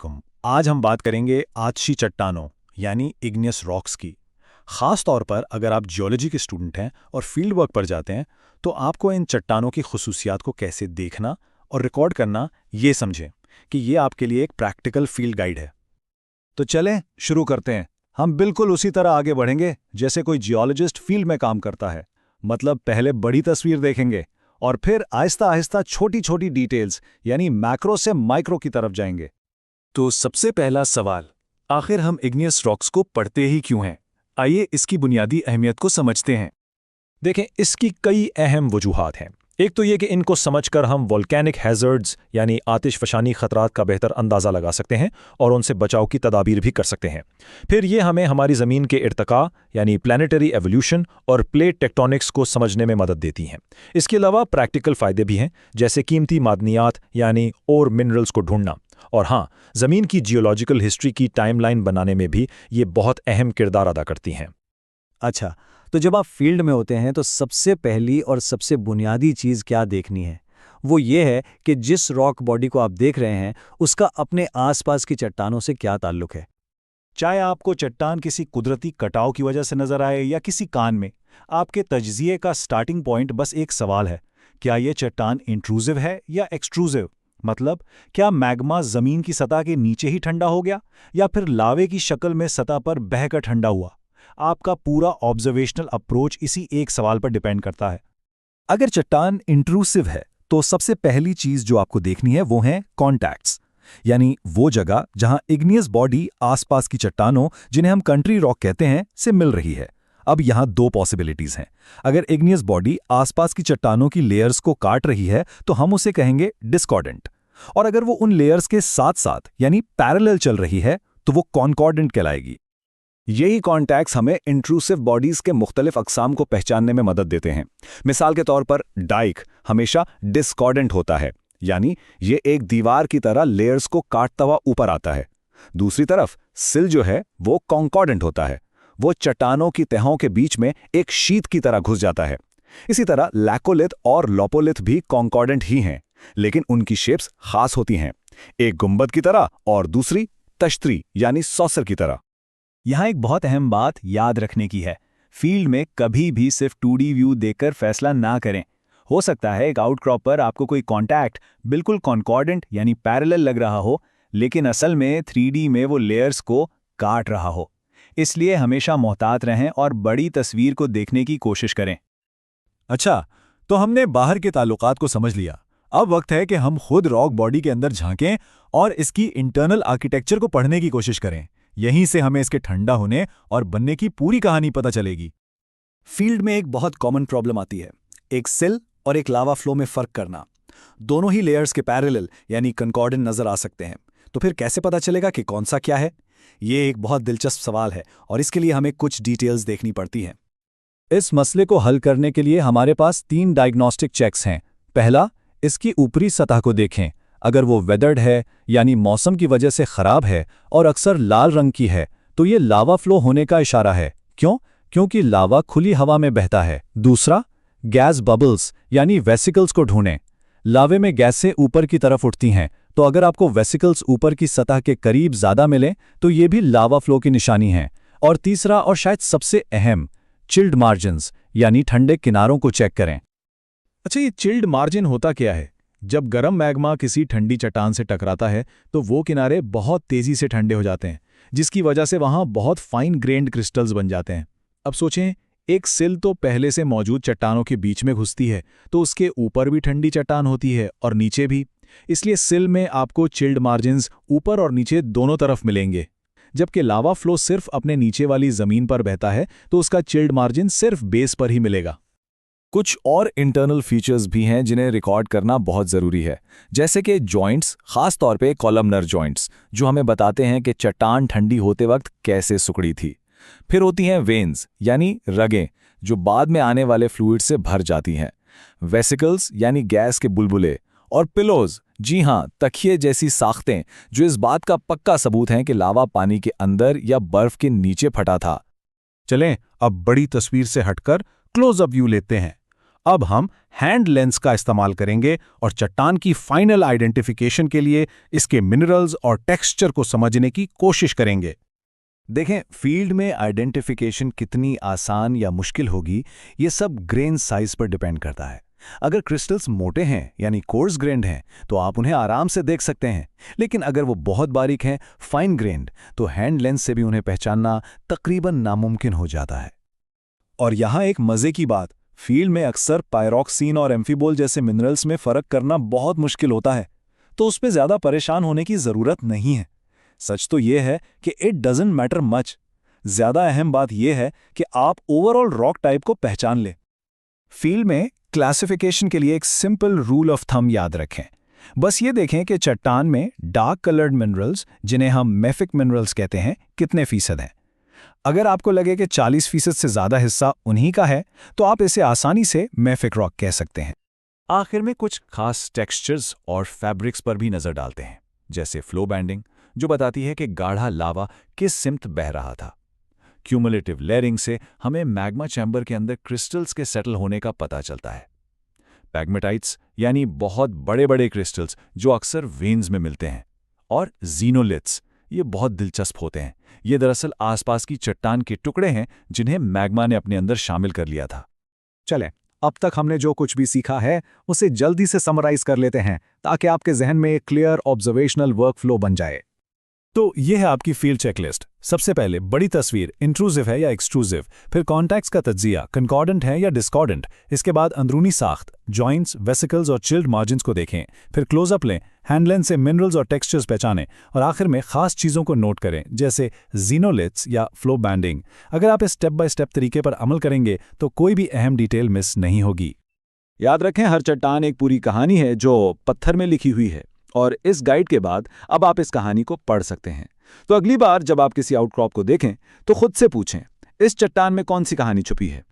वालेकुम। आज हम बात करेंगे आतशी चट्टानों यानी इग्नियस रॉक्स की। ख़ास तौर पर अगर आप जियोलॉजी के स्टूडेंट हैं और फील्ड वर्क पर जाते हैं तो आपको इन चट्टानों की खसूसियात को कैसे देखना और रिकॉर्ड करना ये समझें कि ये आपके लिए एक प्रैक्टिकल फील्ड गाइड है। तो चलें शुरू करते हैं। हम बिल्कुल उसी तरह आगे बढ़ेंगे जैसे कोई जियोलॉजिस्ट फील्ड में काम करता है। मतलब पहले बड़ी तस्वीर देखेंगे और फिर आहिस्ता आहिस्ता छोटी छोटी डिटेल्स यानी मैक्रो से माइक्रो की तरफ जाएंगे। तो सबसे पहला सवाल, आखिर हम इग्नियस रॉक्स को पढ़ते ही क्यों हैं? आइए इसकी बुनियादी अहमियत को समझते हैं। देखें, इसकी कई अहम वजूहात हैं। एक तो ये कि इनको समझकर हम वोल्केनिक हैज़र्ड्स यानी आतिशफ़शानी ख़तरात का बेहतर अंदाज़ा लगा सकते हैं और उनसे बचाव की तदाबीर भी कर सकते हैं। फिर ये हमें हमारी ज़मीन के इर्तिका यानी प्लानिटरी एवोल्यूशन और प्लेट टेक्टोनिक्स को समझने में मदद देती हैं। इसके अलावा प्रैक्टिकल फ़ायदे भी हैं, जैसे कीमती मादनियात यानी और मिनरल्स को ढूंढना। और हाँ, ज़मीन की जियोलॉजिकल हिस्ट्री की टाइमलाइन बनाने में भी ये बहुत अहम किरदार अदा करती हैं। अच्छा, तो जब आप फील्ड में होते हैं तो सबसे पहली और सबसे बुनियादी चीज़ क्या देखनी है? वो ये है कि जिस रॉक बॉडी को आप देख रहे हैं उसका अपने आसपास की चट्टानों से क्या ताल्लुक है। चाहे आपको चट्टान किसी कुदरती कटाव की वजह से नजर आए या किसी कान में, आपके तज्जिए का स्टार्टिंग पॉइंट बस एक सवाल है, क्या ये चट्टान इंट्रूसिव है या एक्सट्रूसिव? मतलब क्या मैग्मा जमीन की सतह के नीचे ही ठंडा हो गया या फिर लावे की शक्ल में सतह पर बहकर ठंडा हुआ? आपका पूरा ऑब्जर्वेशनल अप्रोच इसी एक सवाल पर डिपेंड करता है। अगर चट्टान इंट्रूसिव है तो सबसे पहली चीज जो आपको देखनी है वो है कॉन्टैक्ट्स, यानी वो जगह जहां इग्नियस बॉडी आसपास की चट्टानों, जिन्हें हम कंट्री रॉक कहते हैं, से मिल रही है। अब यहां दो पॉसिबिलिटीज हैं। अगर इग्नियस बॉडी आसपास की चट्टानों की लेयर्स को काट रही है तो हम उसे कहेंगे डिस्कॉर्डेंट, और अगर वो उन लेयर्स के साथ साथ यानी पैरेलल चल रही है तो वो कॉन्कॉर्डेंट कहलाएगी। यही कॉन्टैक्ट्स हमें इंट्रूसिव बॉडीज के मुख्तलिफ अक़साम को पहचानने में मदद देते हैं। मिसाल के तौर पर डाइक हमेशा डिस्कॉर्डेंट होता है, यानी ये एक दीवार की तरह लेयर्स को काटता हुआ ऊपर आता है। दूसरी तरफ सिल जो है वो कॉन्कॉर्डेंट होता है, वो चट्टानों की तहों के बीच में एक शीत की तरह घुस जाता है। इसी तरह लैकोलिथ और लोपोलिथ भी कॉन्कॉर्डेंट ही हैं, लेकिन उनकी शेप्स खास होती हैं, एक गुंबद की तरह और दूसरी तश्तरी यानी सॉसर की तरह। यहाँ एक बहुत अहम बात याद रखने की है, फील्ड में कभी भी सिर्फ 2D व्यू देखकर फैसला ना करें। हो सकता है एक आउटक्रॉप पर आपको कोई कॉन्टैक्ट बिल्कुल कॉन्कॉर्डेंट यानी पैरेलल लग रहा हो, लेकिन असल में 3D में वो लेयर्स को काट रहा हो। इसलिए हमेशा मोहतात रहें और बड़ी तस्वीर को देखने की कोशिश करें। अच्छा, तो हमने बाहर के ताल्लुकात को समझ लिया। अब वक्त है कि हम खुद रॉक बॉडी के अंदर झांकें और इसकी इंटरनल आर्किटेक्चर को पढ़ने की कोशिश करें। यहीं से हमें इसके ठंडा होने और बनने की पूरी कहानी पता चलेगी। फील्ड में एक बहुत कॉमन प्रॉब्लम आती है, एक सिल और एक लावा फ्लो में फर्क करना। दोनों ही लेयर्स के पैरेलल यानी कंकॉर्डेंट नजर आ सकते हैं, तो फिर कैसे पता चलेगा कि कौन सा क्या है? ये एक बहुत दिलचस्प सवाल है और इसके लिए हमें कुछ डिटेल्स देखनी पड़ती हैं। इस मसले को हल करने के लिए हमारे पास 3 डायग्नोस्टिक चेक्स हैं। पहला, इसकी ऊपरी सतह को देखें। अगर वो वेदर्ड है यानी मौसम की वजह से खराब है और अक्सर लाल रंग की है तो ये लावा फ्लो होने का इशारा है। क्यों? क्योंकि लावा खुली हवा में बहता है। दूसरा, गैस बबल्स यानी वेसिकल्स को ढूंढें। लावे में गैसें ऊपर की तरफ उठती हैं, तो अगर आपको वेसिकल्स ऊपर की सतह के करीब ज़्यादा मिलें तो ये भी लावा फ्लो की निशानी है। और तीसरा और शायद सबसे अहम, चिल्ड मार्जिन्स यानी ठंडे किनारों को चेक करें। अच्छा, ये चिल्ड मार्जिन होता क्या है? जब गर्म मैग्मा किसी ठंडी चट्टान से टकराता है तो वो किनारे बहुत तेजी से ठंडे हो जाते हैं, जिसकी वजह से वहां बहुत फाइन ग्रेन्ड क्रिस्टल्स बन जाते हैं। अब सोचें, एक सिल तो पहले से मौजूद चट्टानों के बीच में घुसती है, तो उसके ऊपर भी ठंडी चट्टान होती है और नीचे भी। इसलिए सिल में आपको चिल्ड मार्जिन्स ऊपर और नीचे दोनों तरफ मिलेंगे। जबकि लावा फ्लो सिर्फ अपने नीचे वाली जमीन पर बहता है तो उसका चिल्ड मार्जिन सिर्फ बेस पर ही मिलेगा। कुछ और इंटरनल फीचर्स भी हैं जिन्हें रिकॉर्ड करना बहुत ज़रूरी है, जैसे कि जॉइंट्स, खास तौर पे कॉलमनर जॉइंट्स, जो हमें बताते हैं कि चट्टान ठंडी होते वक्त कैसे सिकुड़ी थी। फिर होती हैं वेन्स यानी रगें, जो बाद में आने वाले फ्लूइड से भर जाती हैं। वेसिकल्स यानी गैस के बुलबुले, और पिलोज, जी हाँ, तकिए जैसी साख्तें, जो इस बात का पक्का सबूत हैं कि लावा पानी के अंदर या बर्फ के नीचे फटा था। चलें अब बड़ी तस्वीर से हटकर क्लोज अप व्यू लेते हैं। अब हम हैंड लेंस का इस्तेमाल करेंगे और चट्टान की फाइनल आइडेंटिफिकेशन के लिए इसके मिनरल्स और टेक्सचर को समझने की कोशिश करेंगे। देखें, फील्ड में आइडेंटिफिकेशन कितनी आसान या मुश्किल होगी, ये सब ग्रेन साइज पर डिपेंड करता है। अगर क्रिस्टल्स मोटे हैं यानी कोर्स ग्रेन्ड हैं तो आप उन्हें आराम से देख सकते हैं, लेकिन अगर वो बहुत बारीक हैं, फाइन ग्रेन्ड, तो हैंड लेंस से भी उन्हें पहचानना तकरीबन नामुमकिन हो जाता है। और यहाँ एक मजे की बात, फील्ड में अक्सर पायरोक्सिन और एम्फीबोल जैसे मिनरल्स में फर्क करना बहुत मुश्किल होता है, तो उस पर ज्यादा परेशान होने की जरूरत नहीं है। सच तो यह है कि इट डजंट मैटर मच। ज्यादा अहम बात यह है कि आप ओवरऑल रॉक टाइप को पहचान लें। फील्ड में क्लासिफिकेशन के लिए एक सिंपल रूल ऑफ थंब याद रखें। बस ये देखें कि चट्टान में डार्क कलर्ड मिनरल्स, जिन्हें हम मेफिक मिनरल्स कहते हैं, कितने फीसद हैं। अगर आपको लगे कि 40% से ज्यादा हिस्सा उन्हीं का है, तो आप इसे आसानी से मेफिक रॉक कह सकते हैं। आखिर में कुछ खास टेक्सचर्स और फैब्रिक्स पर भी नजर डालते हैं, जैसे फ्लो बैंडिंग, जो बताती है कि गाढ़ा लावा किस सिमत बह रहा था। क्यूमुलेटिव लेयरिंग से हमें मैग्मा चैम्बर के अंदर क्रिस्टल्स के सेटल होने का पता चलता है। पैगमेटाइट्स यानी बहुत बड़े बड़े क्रिस्टल्स जो अक्सर वेन्स में मिलते हैं, और जीनोलिथ्स, ये बहुत दिलचस्प होते हैं। ये दरअसल आसपास की चट्टान के टुकड़े हैं जिन्हें मैग्मा ने अपने अंदर शामिल कर लिया था। चलें, अब तक हमने जो कुछ भी सीखा है उसे जल्दी से समराइज कर लेते हैं, ताकि आपके जहन में एक क्लियर ऑब्जर्वेशनल वर्कफ्लो बन जाए। तो ये है आपकी फील्ड चेकलिस्ट। सबसे पहले बड़ी तस्वीर इंट्रूसिव है या एक्सट्रूसिव, फिर कॉन्टैक्ट्स का तज्जिया, कंकॉर्डेंट है या डिस्कॉर्डेंट, इसके बाद अंदरूनी साख्त, जॉइंट्स, वेसिकल्स और चिल्ड मार्जिन्स को देखें, फिर क्लोजअप लें, हैंडलेंस से मिनरल्स और टेक्सचर्स पहचानें, और आखिर में खास चीज़ों को नोट करें, जैसे जीनोलिथ्स या फ्लो बैंडिंग। अगर आप इस स्टेप बाय स्टेप तरीके पर अमल करेंगे तो कोई भी अहम डिटेल मिस नहीं होगी। याद रखें, हर चट्टान एक पूरी कहानी है जो पत्थर में लिखी हुई है, और इस गाइड के बाद अब आप इस कहानी को पढ़ सकते हैं। तो अगली बार जब आप किसी आउटक्रॉप को देखें तो खुद से पूछें, इस चट्टान में कौन सी कहानी छुपी है।